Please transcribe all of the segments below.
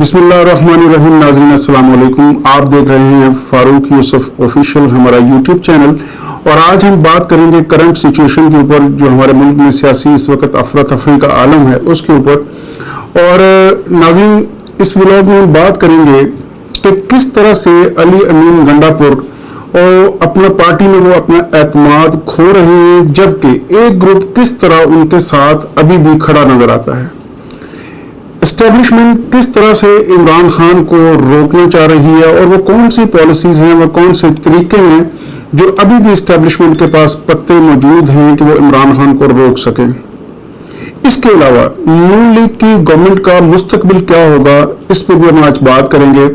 बिस्मिल्लाहिर्रहमानिर्रहीम। नाज़रीन अस्सलाम वालेकुम। आप देख रहे हैं फारूक यूसुफ ऑफिशियल, हमारा यूट्यूब चैनल। और आज हम बात करेंगे करंट सिचुएशन के ऊपर, जो हमारे मुल्क में सियासी इस वक्त अफरा तफरी का आलम है उसके ऊपर। और नाज़रीन, इस व्लॉग में हम बात करेंगे कि किस तरह से अली अमीन गंडापुर और अपना पार्टी में वो अपना एतमाद खो रहे हैं, जबकि एक ग्रुप किस तरह उनके साथ अभी भी खड़ा नजर आता है। एस्टेब्लिशमेंट किस तरह से इमरान खान को रोकना चाह रही है और वो कौन सी पॉलिसीज हैं, वो कौन से तरीके हैं जो अभी भी एस्टेब्लिशमेंट के पास पत्ते मौजूद हैं कि वो इमरान खान को रोक सकें। इसके अलावा नून लीग की गवर्नमेंट का मुस्तकबिल क्या होगा, इस पर भी हम आज बात करेंगे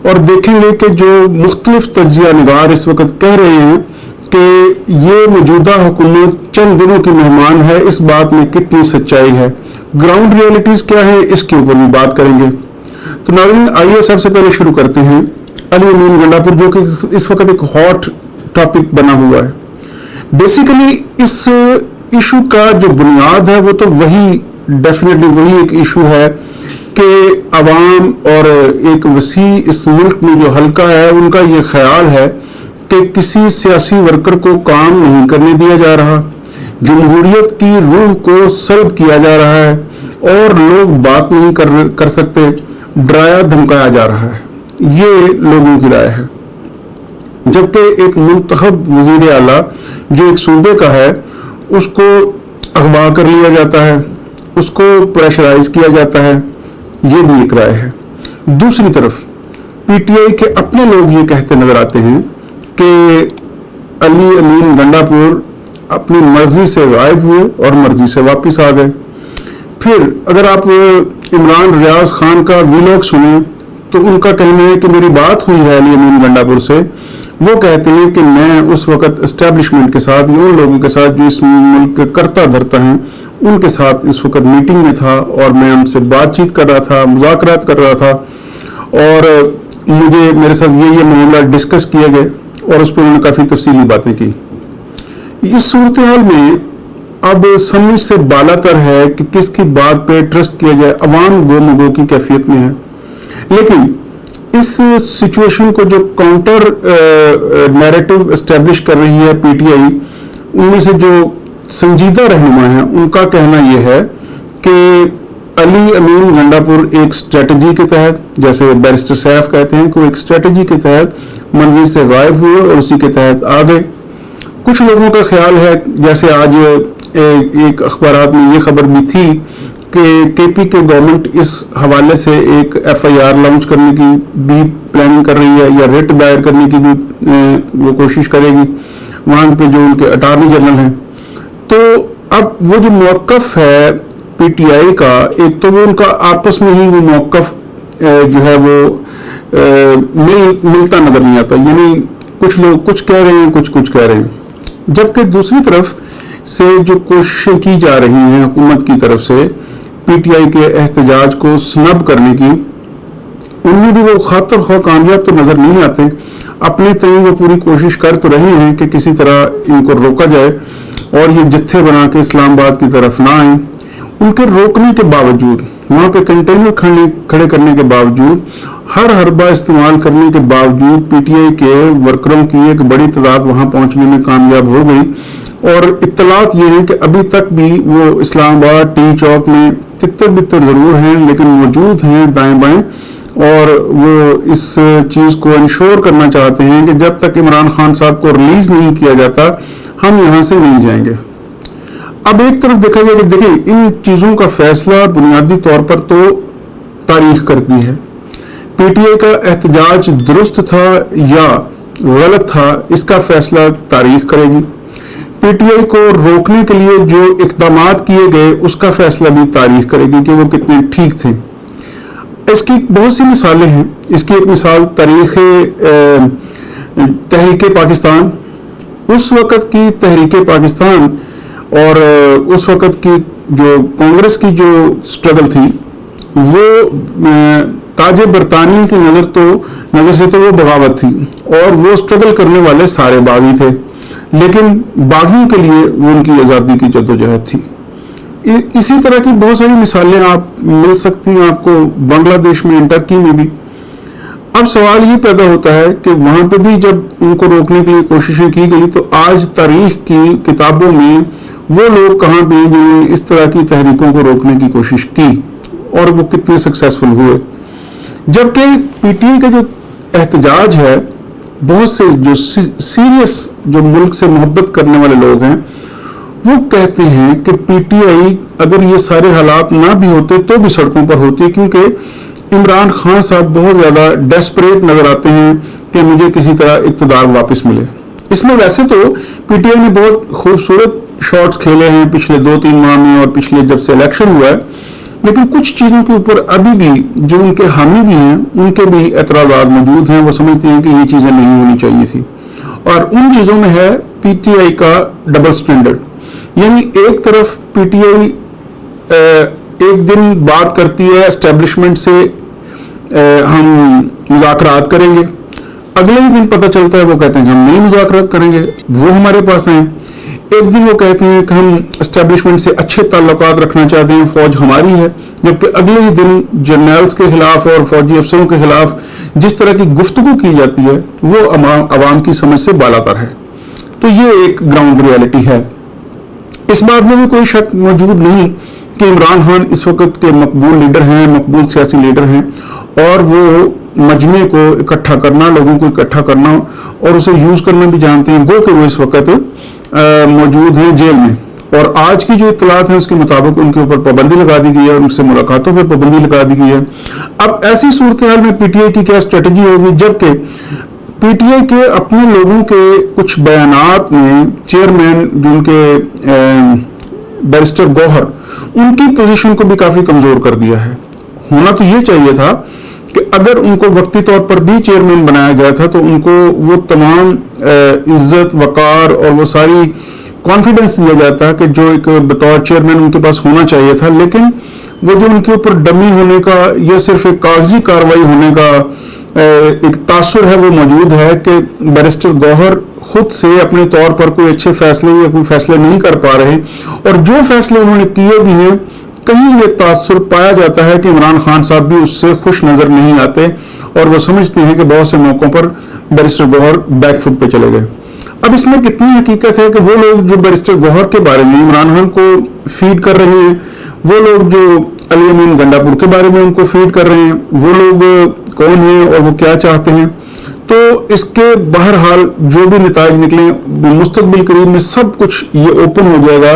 और देखेंगे कि जो मुख्तलिफ तज्जिया निगार इस वक्त कह रहे हैं कि ये मौजूदा हुकूमत चंद दिनों की मेहमान है, इस बात में कितनी सच्चाई है, ग्राउंड रियलिटीज क्या है, इसके ऊपर भी बात करेंगे। तो नाज़रीन, आइए सबसे पहले शुरू करते हैं अली अमीन गंडापुर, जो कि इस वक्त एक हॉट टॉपिक बना हुआ है। बेसिकली इस इशू का जो बुनियाद है वो तो डेफिनेटली वही एक इशू है कि अवाम और एक वसी इस मुल्क में जो हल्का है उनका ये ख्याल है कि किसी सियासी वर्कर को काम नहीं करने दिया जा रहा, जमहूरियत की रूह को सल्ब किया जा रहा है और लोग बात नहीं कर सकते, डराया धमकाया जा रहा है। ये लोगों की राय है। जबकि एक मुंतखब वजीर आला जो एक सूबे का है उसको अगवा कर लिया जाता है, उसको प्रेशराइज किया जाता है, ये भी एक राय है। दूसरी तरफ पीटीआई के अपने लोग ये कहते नजर आते हैं कि अली अमीन गंडापुर अपनी मर्जी से गायब हुए और मर्जी से वापस आ गए। फिर अगर आप इमरान रियाज खान का व्लॉग सुने तो उनका कहना है कि मेरी बात हुई है अली अमीन गंडापुर से। वो कहते हैं कि मैं उस वक्त एस्टेब्लिशमेंट के साथ, उन लोगों के साथ जो इस मुल्क के करता धरता हैं, उनके साथ इस वक्त मीटिंग में था और मैं उनसे बातचीत कर रहा था, मुज़ाकरात कर रहा था और मेरे साथ ये मामला डिस्कस किए गए और उस पर उन्होंने काफ़ी तफसीली बातें की। इस सूरत हाल में अब समझ से बालातर है कि किसकी बात पे ट्रस्ट किया जाए। अवाम गोमगो की कैफियत में है, लेकिन इस सिचुएशन को जो काउंटर नैरेटिव एस्टेब्लिश कर रही है पीटीआई, उनमें से जो संजीदा रहनुमा है उनका कहना यह है कि अली अमीन गंडापुर एक स्ट्रेटजी के तहत, जैसे बैरिस्टर सैफ कहते हैं कि वो एक स्ट्रेटजी के तहत मंजिल से गायब हुए और उसी के तहत आ गए। कुछ लोगों का ख्याल है, जैसे आज एक अखबारात में ये खबर भी थी कि केपी के गवर्नमेंट इस हवाले से एक एफआईआर लॉन्च करने की भी प्लानिंग कर रही है या रिट दायर करने की भी वो कोशिश करेगी वहां पे जो उनके अटॉर्नी जनरल हैं। तो अब वो जो मौक़िफ़ है पीटीआई का, एक तो वो उनका आपस में ही वो मौक़िफ़ जो है वो मिलता नजर नहीं आता, यानी कुछ लोग कुछ कह रहे हैं, कुछ कह रहे हैं। जबकि दूसरी तरफ से जो कोशिशें की जा रही हैं हुकूमत की तरफ से पीटीआई के एहतजाज को स्नब करने की, उनमें भी वो खातर खो कामयाब तो नजर नहीं आते। अपने तय वो पूरी कोशिश कर तो रहे हैं कि किसी तरह इनको रोका जाए और ये जत्थे बना के इस्लामाबाद की तरफ ना आए। उनके रोकने के बावजूद, वहां पे कंटेनर खड़े करने के बावजूद, हर हरबा इस्तेमाल करने के बावजूद पीटीआई के वर्करों की एक बड़ी तादाद वहां पहुंचने में कामयाब हो गई। और इत्तलात ये है कि अभी तक भी वो इस्लामाबाद टी चौक में तितर बितर जरूर हैं, लेकिन मौजूद हैं दाएं बाएं, और वो इस चीज को इंश्योर करना चाहते हैं कि जब तक इमरान खान साहब को रिलीज नहीं किया जाता हम यहां से नहीं जाएंगे। अब एक तरफ देखा गया कि देखिए, इन चीजों का फैसला बुनियादी तौर पर तो तारीख करती है। पीटीआई का एहतजाज दुरुस्त था या गलत था, इसका फैसला तारीख करेगी। पीटीआई को रोकने के लिए जो इक़दामात किए गए उसका फैसला भी तारीख करेगी कि वो कितने ठीक थे। इसकी बहुत सी मिसालें हैं। इसकी एक मिसाल तारीख तहरीक पाकिस्तान, उस वक़्त की तहरीक पाकिस्तान और उस वक़्त की जो कांग्रेस की जो स्ट्रगल थी, वो ताजे बरतानिया की नज़र से तो वो बगावत थी और वो स्ट्रगल करने वाले सारे बागी थे, लेकिन बागियों के लिए वो उनकी आज़ादी की जद्दोजहद थी। इसी तरह की बहुत सारी मिसालें आप मिल सकती हैं आपको बांग्लादेश में, टर्की में भी। अब सवाल ये पैदा होता है कि वहां पे भी जब उनको रोकने के लिए कोशिशें की गई तो आज तारीख की किताबों में वो लोग कहाँ पे हैं जिन्होंने इस तरह की तहरीकों को रोकने की कोशिश की और वो कितने सक्सेसफुल हुए। जबकि पीटीआई का जो एहतजाज है, बहुत से जो सीरियस जो मुल्क से मोहब्बत करने वाले लोग हैं वो कहते हैं कि पीटीआई अगर ये सारे हालात ना भी होते तो भी सड़कों पर होती, क्योंकि इमरान खान साहब बहुत ज्यादा डेस्परेट नजर आते हैं कि मुझे किसी तरह इक़्तिदार वापस मिले। इसमें वैसे तो पीटीआई ने बहुत खूबसूरत शॉट्स खेले हैं पिछले 2-3 माह में और पिछले जब से इलेक्शन हुआ है, लेकिन कुछ चीजों के ऊपर अभी भी जो उनके हामी भी हैं उनके भी एतराज़ात मौजूद हैं। वो समझते हैं कि ये चीजें नहीं होनी चाहिए थी, और उन चीजों में है पीटीआई का डबल स्टैंडर्ड। यानी एक तरफ पीटीआई एक दिन बात करती है एस्टेब्लिशमेंट से हम मुज़ाकरात करेंगे, अगले ही दिन पता चलता है वो कहते हैं कि हम नहीं मुज़ाकरात करेंगे, वो हमारे पास हैं। एक दिन वो कहते हैं कि हम एस्टेब्लिशमेंट से अच्छे ताल्लुकात रखना चाहते हैं, फौज हमारी है, जबकि अगले ही दिन जर्नल्स के खिलाफ और फौजी अफसरों के खिलाफ जिस तरह की गुफ्तगू की जाती है वो अवाम की समझ से बालातर है। तो ये एक ग्राउंड रियलिटी है। इस बात में भी कोई शक मौजूद नहीं कि इमरान खान इस वक्त के मकबूल लीडर हैं, मकबूल सियासी लीडर हैं, और वो मजमे को इकट्ठा करना, लोगों को इकट्ठा करना और उसे यूज करना भी जानते हैं। गो कि वो इस वक्त मौजूद हैं जेल में, और आज की जो इत्तलात है उसके मुताबिक उनके ऊपर पाबंदी लगा दी गई है, उनसे मुलाकातों पर पाबंदी लगा दी गई है। अब ऐसी सूरत हाल में पीटीआई की क्या स्ट्रेटजी होगी, जबकि पीटीआई के अपने लोगों के कुछ बयानात में चेयरमैन जो उनके बैरिस्टर गौहर, उनकी पोजीशन को भी काफी कमजोर कर दिया है। होना तो ये चाहिए था कि अगर उनको वक्ती तौर पर भी चेयरमैन बनाया गया था तो उनको वो तमाम इज्जत, वकार और वो सारी कॉन्फिडेंस दिया जाता कि जो एक बतौर चेयरमैन उनके पास होना चाहिए था। लेकिन वो जो उनके ऊपर डमी होने का या सिर्फ एक कागजी कार्रवाई होने का एक तासुर है वो मौजूद है कि बैरिस्टर गौहर खुद से अपने तौर पर कोई अच्छे फैसले या कोई फैसले नहीं कर पा रहे, और जो फैसले उन्होंने किए भी हैं कहीं ये तासुर पाया जाता है कि इमरान खान साहब भी उससे खुश नजर नहीं आते, और वो समझते हैं कि बहुत से मौकों पर बैरिस्टर गौहर बैकफुट पे चले गए। अब इसमें कितनी हकीकत है कि वो लोग जो बैरिस्टर गौहर के बारे में इमरान खान को फीड कर रहे हैं, वो लोग जो अली अमीन गंडापुर के बारे में उनको फीड कर रहे हैं, वो लोग कौन है और वो क्या चाहते हैं। तो इसके बहरहाल जो भी नताइज निकले मुस्तकबिल करीब में सब कुछ ये ओपन हो जाएगा,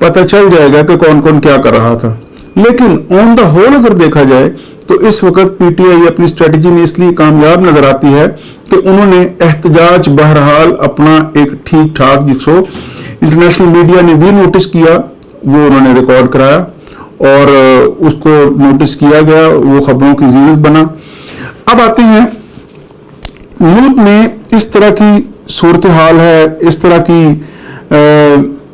पता चल जाएगा कि कौन कौन क्या कर रहा था। लेकिन ऑन द होल अगर देखा जाए तो इस वक्त पीटीआई अपनी स्ट्रेटजी में इसलिए कामयाब नजर आती है कि उन्होंने एहतजाज बहरहाल अपना एक ठीक ठाक, जिसको इंटरनेशनल मीडिया ने भी नोटिस किया, वो उन्होंने रिकॉर्ड कराया और उसको नोटिस किया गया, वो खबरों की जीनत बना। अब आते हैं मुल्क में इस तरह की सूरत हाल है, इस तरह की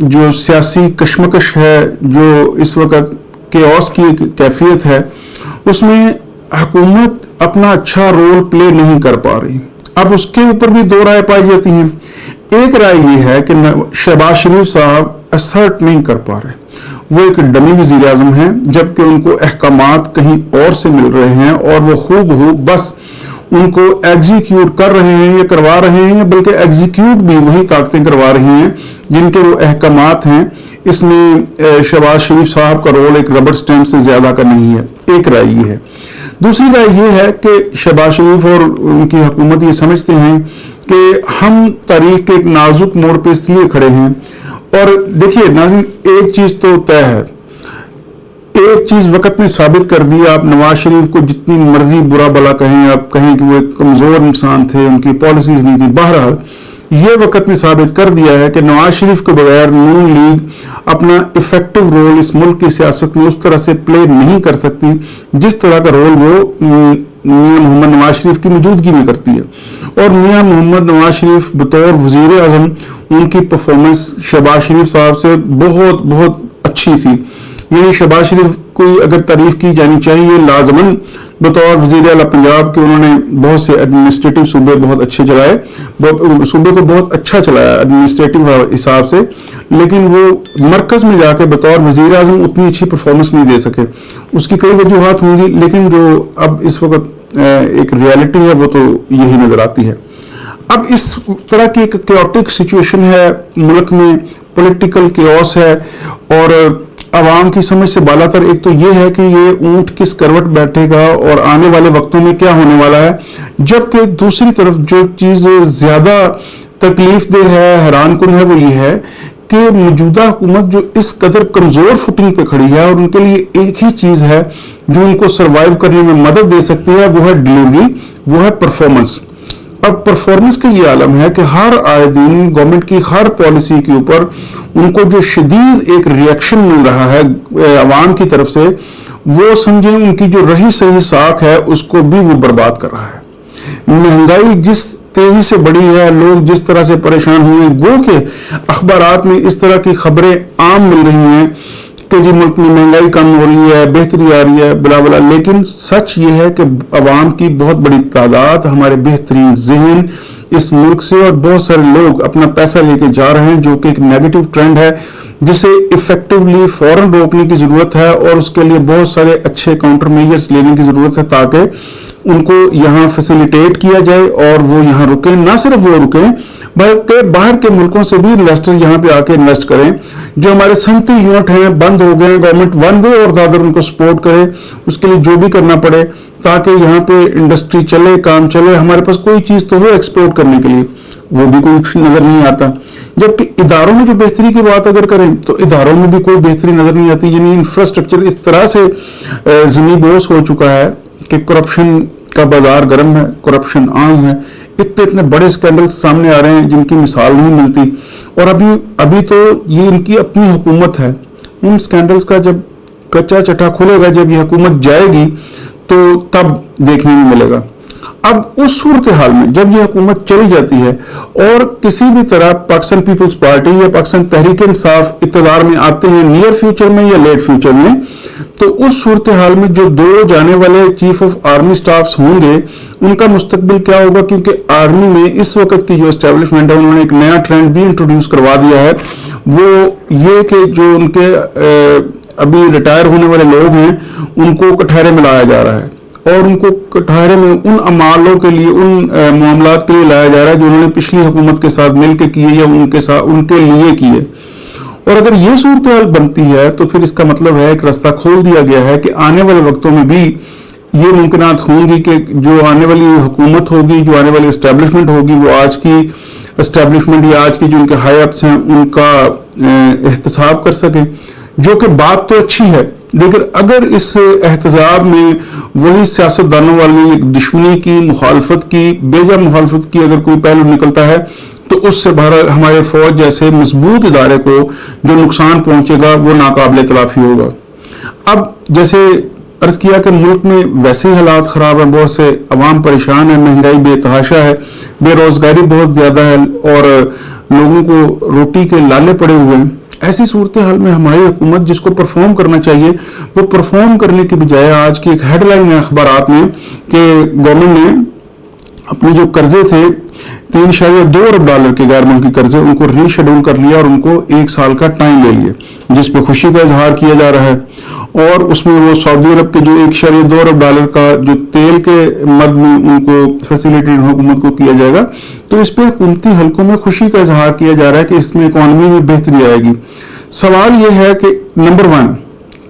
जो सियासी कशमकश है, जो इस वक्त केओस की कैफियत है, उसमें हुकूमत अपना अच्छा रोल प्ले नहीं कर पा रही। अब उसके ऊपर भी दो राय पाई जाती हैं। एक राय ये है कि शहबाज शरीफ साहब असर्ट नहीं कर पा रहे, वो एक डमी वज़ीर आज़म हैं, जबकि उनको अहकामात कहीं और से मिल रहे हैं और वो खूब बस उनको एग्जीक्यूट कर रहे हैं या करवा रहे हैं, बल्कि एग्जीक्यूट भी वही ताकतें करवा रही हैं जिनके वो अहकामात हैं। इसमें शहबाज शरीफ साहब का रोल एक रबर स्टैंप से ज्यादा का नहीं है। एक राय ये है। दूसरी राय ये है कि शहबाज शरीफ और उनकी हुकूमत ये समझते हैं कि हम तारीख के एक नाजुक मोड़ पे इसलिए खड़े हैं। और देखिए नाज़रीन, एक चीज तो तय है, एक चीज वक्त ने साबित कर दी। आप नवाज शरीफ को जितनी मर्जी बुरा भला कहें, आप कहें कि वो एक कमजोर इंसान थे, उनकी पॉलिसीज नहीं थी, बहरहाल ये वक्त ने साबित कर दिया है कि नवाज शरीफ के बगैर नून लीग अपना इफेक्टिव रोल इस मुल्क की सियासत में उस तरह से प्ले नहीं कर सकती जिस तरह का रोल वो मियां मोहम्मद नवाज शरीफ की मौजूदगी में करती है। और मियां मोहम्मद नवाज शरीफ बतौर वजीर आजम, उनकी परफॉर्मेंस शहबाज शरीफ साहब से बहुत अच्छी थी। यानी शहबाज शरीफ कोई अगर तारीफ की जानी चाहिए लाजमन बतौर वज़ीर आला पंजाब के, उन्होंने बहुत से एडमिनिस्ट्रेटिव सूबे बहुत अच्छे चलाए, सूबे को बहुत अच्छा चलाया एडमिनिस्ट्रेटिव हिसाब से, लेकिन वो मरकज़ में जाके बतौर वज़ीर आज़म उतनी अच्छी परफॉर्मेंस नहीं दे सके। उसकी कई वजूहात होंगी, लेकिन जो अब इस वक्त एक रियलिटी है वो तो यही नज़र आती है। अब इस तरह की एक कैओटिक सिचुएशन है मुल्क में, पॉलिटिकल केओस है, और आवाम की समझ से बालातर एक तो ये है कि ये ऊंट किस करवट बैठेगा और आने वाले वक्तों में क्या होने वाला है, जबकि दूसरी तरफ जो चीज़ ज़्यादा तकलीफ दे है, हैरान कुन है, वो ये है कि मौजूदा हुकूमत जो इस कदर कमज़ोर फुटिंग पे खड़ी है और उनके लिए एक ही चीज़ है जो उनको सर्वाइव करने में मदद दे सकती है, वो है डिलीवरी, वो है परफॉर्मेंस। अब परफॉर्मेंस का ये आलम है कि हर आए दिन गवर्नमेंट की हर पॉलिसी के ऊपर उनको जो शदीद एक रिएक्शन मिल रहा है अवाम की तरफ से, वो समझें उनकी जो रही सही साख है उसको भी वो बर्बाद कर रहा है। महंगाई जिस तेजी से बढ़ी है, लोग जिस तरह से परेशान हुए, गो के अखबारात में इस तरह की खबरें आम मिल रही हैं कि जी मुल्क में महंगाई कम हो रही है, बेहतरी आ रही है, बला बला, लेकिन सच ये है कि अवाम की बहुत बड़ी तादाद, हमारे बेहतरीन जहन इस मुल्क से और बहुत सारे लोग अपना पैसा लेके जा रहे हैं, जो कि एक नेगेटिव ट्रेंड है जिसे इफेक्टिवली फौरन रोकने की जरूरत है, और उसके लिए बहुत सारे अच्छे काउंटर मेजर्स लेने की जरूरत है ताकि उनको यहाँ फैसिलिटेट किया जाए और वो यहाँ रुके। ना सिर्फ वो रुके बल्कि बाहर के मुल्कों से भी इन्वेस्टर यहाँ पे आके इन्वेस्ट करें। जो हमारे सनती यूनिट हैं बंद हो गए, गवर्नमेंट वन वे और दादर उनको सपोर्ट करे, उसके लिए जो भी करना पड़े ताकि यहाँ पे इंडस्ट्री चले, काम चले, हमारे पास कोई चीज़ तो हो एक्सपोर्ट करने के लिए, वो भी कुछ नजर नहीं आता। जबकि इदारों में जो बेहतरी की बात अगर करें तो इदारों में भी कोई बेहतरी नजर नहीं आती। यानी इंफ्रास्ट्रक्चर इस तरह से ज़मीन बोस हो चुका है कि करप्शन का बाजार गर्म है, करप्शन आम है, इतने बड़े स्कैंडल सामने आ रहे हैं जिनकी मिसाल नहीं मिलती। और अभी तो ये इनकी अपनी हुकूमत है, उन स्कैंडल्स का जब कच्चा चटा खुलेगा, जब ये हुकूमत जाएगी तो तब देखने में मिलेगा। अब उस सूरत हाल में जब ये हुकूमत चली जाती है और किसी भी तरह पाकिस्तान पीपल्स पार्टी या पाकिस्तान तहरीक इंसाफ इक़्तिदार में आते हैं नियर फ्यूचर में या लेट फ्यूचर में, तो उस सूरत हाल में जो दो जाने वाले चीफ ऑफ आर्मी स्टाफ्स होंगे उनका मुस्तकबिल क्या होगा, क्योंकि आर्मी में इस वक्त की जो एस्टेब्लिशमेंट है उन्होंने एक नया ट्रेंड भी इंट्रोड्यूस करवा दिया है। वो ये कि जो उनके अभी रिटायर होने वाले लोग हैं उनको कटहरे में लाया जा रहा है और उनको कटहरे में उन अमालों के लिए, उन मामलात के लिए लाया जा रहा है जो उन्होंने पिछली हुकूमत के साथ मिलकर किए या उनके लिए किए। और अगर ये सूरत हाल बनती है तो फिर इसका मतलब है एक रास्ता खोल दिया गया है कि आने वाले वक्तों में भी ये मुमकिनात होंगी कि जो आने वाली हुकूमत होगी, जो आने वाली एस्टेब्लिशमेंट होगी, वो आज की एस्टेब्लिशमेंट या आज की जो उनके हाई अप्स हैं उनका एहतसाब कर सके, जो कि बात तो अच्छी है। लेकिन अगर इस एहतसाब में वही सियासतदानों वाली दुश्मनी की, मुखालफत की, बेजा मुखालफत की अगर कोई पहलू निकलता है तो उससे हमारे फौज जैसे मजबूत इदारे को जो नुकसान पहुंचेगा वो नाकाबिले तलाफी होगा। अब जैसे अर्ज किया कि मुल्क में वैसे ही हालात खराब हैं, बहुत से अवाम परेशान है, महंगाई बेतहाशा है, बेरोजगारी बहुत ज्यादा है और लोगों को रोटी के लाले पड़े हुए हैं। ऐसी सूरत हाल में हमारी हुकूमत जिसको परफॉर्म करना चाहिए वो परफॉर्म करने के बजाय आज की एक हेडलाइन है अखबारात में कि गवर्नमेंट ने अपने जो कर्जे थे $3.2 अरब के गैर मुल्की कर्जे उनको रीशेड्यूल कर लिया और उनको 1 साल का टाइम ले लिए, जिस पे खुशी का इजहार किया जा रहा है। और उसमें वो सऊदी अरब के जो $1.2 अरब का जो तेल के मद में उनको फैसिलिटेट हुकूमत को किया जाएगा, तो इस पे हुकूमती हलकों में खुशी का इजहार किया जा रहा है कि इसमें इकॉनमी में बेहतरी आएगी। सवाल ये है कि नंबर 1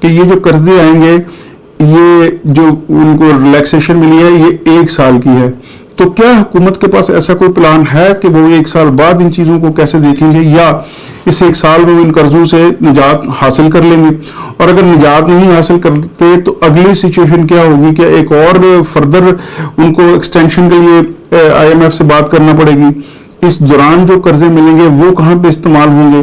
कि ये जो कर्जे आएंगे, ये जो उनको रिलैक्सेशन मिली है ये 1 साल की है, तो क्या हुकूमत के पास ऐसा कोई प्लान है कि वो 1 साल बाद इन चीज़ों को कैसे देखेंगे, या इस 1 साल में इन कर्जों से निजात हासिल कर लेंगे? और अगर निजात नहीं हासिल करते तो अगली सिचुएशन क्या होगी? क्या एक और फर्दर उनको एक्सटेंशन के लिए IMF से बात करना पड़ेगी? इस दौरान जो कर्जे मिलेंगे वो कहाँ पे इस्तेमाल होंगे?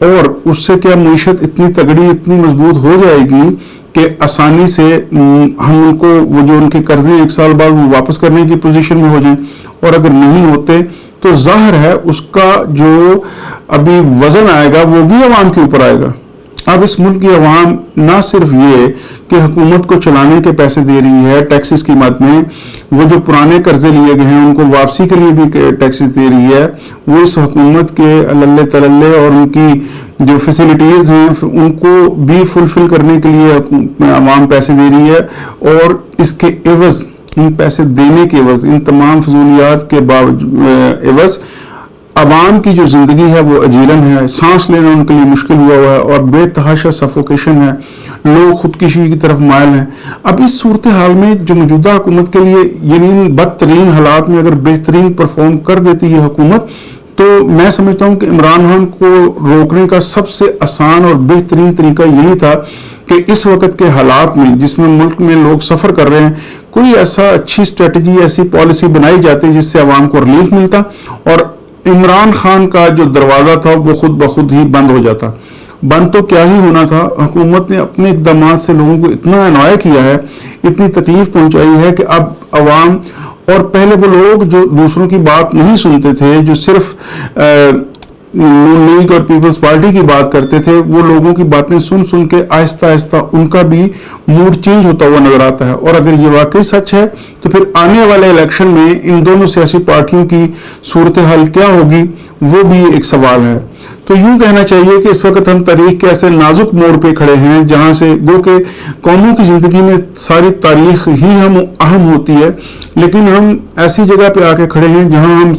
और उससे क्या मईशत इतनी तगड़ी, इतनी मजबूत हो जाएगी कि आसानी से हम उनको वो जो उनके कर्जे 1 साल बाद वो वापस करने की पोजीशन में हो जाएं? और अगर नहीं होते तो जाहिर है उसका जो अभी वजन आएगा वो भी आवाम के ऊपर आएगा। اب اس ملک کی عوام نہ صرف یہ کہ حکومت کو چلانے کے پیسے دے رہی ہے ٹیکسز کی مد میں، وہ جو پرانے قرضے لیے گئے ہیں ان کو واپسی کے لیے بھی ٹیکسز دے رہی ہے، وہ اس حکومت کے للے تللے اور ان کی جو فیسلٹیز ہیں ان کو بھی فلفل کرنے کے لیے عوام پیسے دے رہی ہے، اور اس کے عوض، ان پیسے دینے کے عوض، ان تمام فضولیات کے عوض عوام کی جو زندگی ہے وہ اجیرن ہے، سانس لینا ان کے لیے مشکل ہوا ہے اور بے تحاشا سفوکیشن ہے، لوگ خودکشی کی طرف مائل ہیں۔ اب اس صورتحال میں جو موجودہ حکومت کے لیے یعنی بدترین حالات میں اگر بہترین پرفارم کر دیتی ہے حکومت، تو میں سمجھتا ہوں کہ عمران خان کو روکنے کا سب سے آسان اور بہترین طریقہ یہی تھا کہ اس وقت کے حالات میں جس میں ملک میں لوگ سفر کر رہے ہیں، کوئی ایسا اچھی اسٹریٹجی، ایسی پالیسی بنائی جاتی جس سے عوام کو ریلیف ملتا اور عمران خان کا جو دروازہ تھا وہ خود بخود ہی بند ہو جاتا۔ بند تو کیا ہی ہونا تھا، حکومت نے اپنے اقدامات سے لوگوں کو اتنا انوائے کیا ہے، اتنی تکلیف پہنچائی ہے کہ اب عوام، اور پہلے وہ لوگ جو دوسروں کی بات نہیں سنتے تھے، جو صرف نون لیگ اور پیپلز پارٹی کی بات کرتے تھے، وہ لوگوں کی باتیں سن سن کے آہستہ آہستہ ان کا بھی موڈ چینج ہوتا ہوا نظر آتا ہے۔ اور اگر یہ واقعی سچ ہے تو پھر آنے والے الیکشن میں ان دونوں سیاسی پارٹیوں کی صورتحال کیا ہوگی وہ بھی ایک سوال ہے۔ تو یوں کہنا چاہیے کہ اس وقت ہم تاریخ کے ایسے نازک موڑ پہ کھڑے ہیں جہاں سے گو کہ قوموں کی زندگی میں ساری تاریخ ہی اہم ہوتی ہے، لیکن ہم ایسی جگہ پہ آ کے کھڑے ہیں جہاں ہم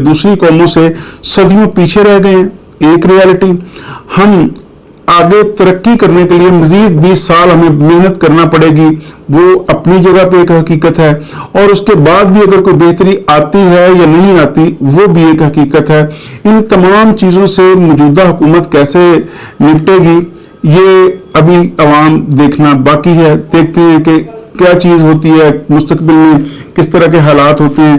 دوسری قوموں سے صدیوں پیچھے رہ گئے ہیں۔ ایک ریالٹی، ہم آگے ترقی کرنے کے لیے مزید 20 سال ہمیں محنت کرنا پڑے گی، وہ اپنی جگہ پہ ایک حقیقت ہے، اور اس کے بعد بھی اگر کوئی بہتری آتی ہے یا نہیں آتی وہ بھی ایک حقیقت ہے۔ ان تمام چیزوں سے موجودہ حکومت کیسے نپٹے گی یہ ابھی عوام دیکھنا باقی ہے۔ دیکھتے ہیں کہ کیا چیز ہوتی ہے مستقبل میں، کس طرح کے حالات ہوتے ہیں۔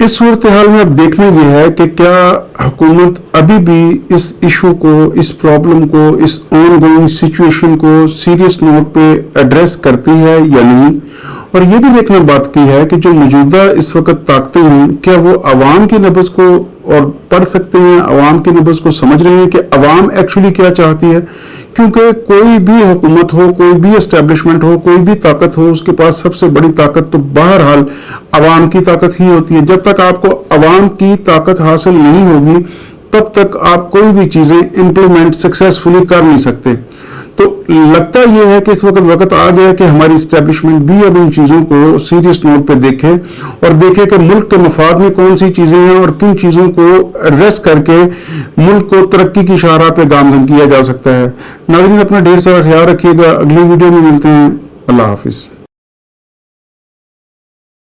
اس صورتحال میں اب دیکھنا یہ ہے کہ کیا حکومت ابھی بھی اس ایشو کو، اس پرابلم کو، اس آن گوئنگ سچویشن کو سیریس نوٹ پہ ایڈریس کرتی ہے یا نہیں، اور یہ بھی دیکھنا بات کی ہے کہ جو موجودہ اس وقت طاقتیں ہیں کیا وہ عوام کی نبض کو اور پڑھ سکتے ہیں، عوام کی نبض کو سمجھ رہے ہیں کہ عوام ایکچولی کیا چاہتی ہے۔ کیونکہ کوئی بھی حکومت ہو، کوئی بھی اسٹیبلشمنٹ ہو، کوئی بھی طاقت ہو، اس کے پاس سب سے بڑی طاقت تو بہرحال عوام کی طاقت ہی ہوتی ہے۔ جب تک آپ کو عوام کی طاقت حاصل نہیں ہوگی تب تک آپ کوئی بھی چیزیں امپلیمنٹ سکسیسفلی کر نہیں سکتے۔ تو لگتا یہ ہے کہ اس وقت آ گیا کہ ہماری اسٹیبلشمنٹ بھی اب ان چیزوں کو سیریس نوٹ پہ دیکھے اور دیکھے کہ ملک کے مفاد میں کون سی چیزیں ہیں اور کن چیزوں کو ایڈریس کر کے ملک کو ترقی کی شاہراہ پہ گامزن کیا جا سکتا ہے۔ ناظرین اپنا ڈھیر سارا خیال رکھیے گا، اگلی ویڈیو میں ملتے ہیں، اللہ حافظ۔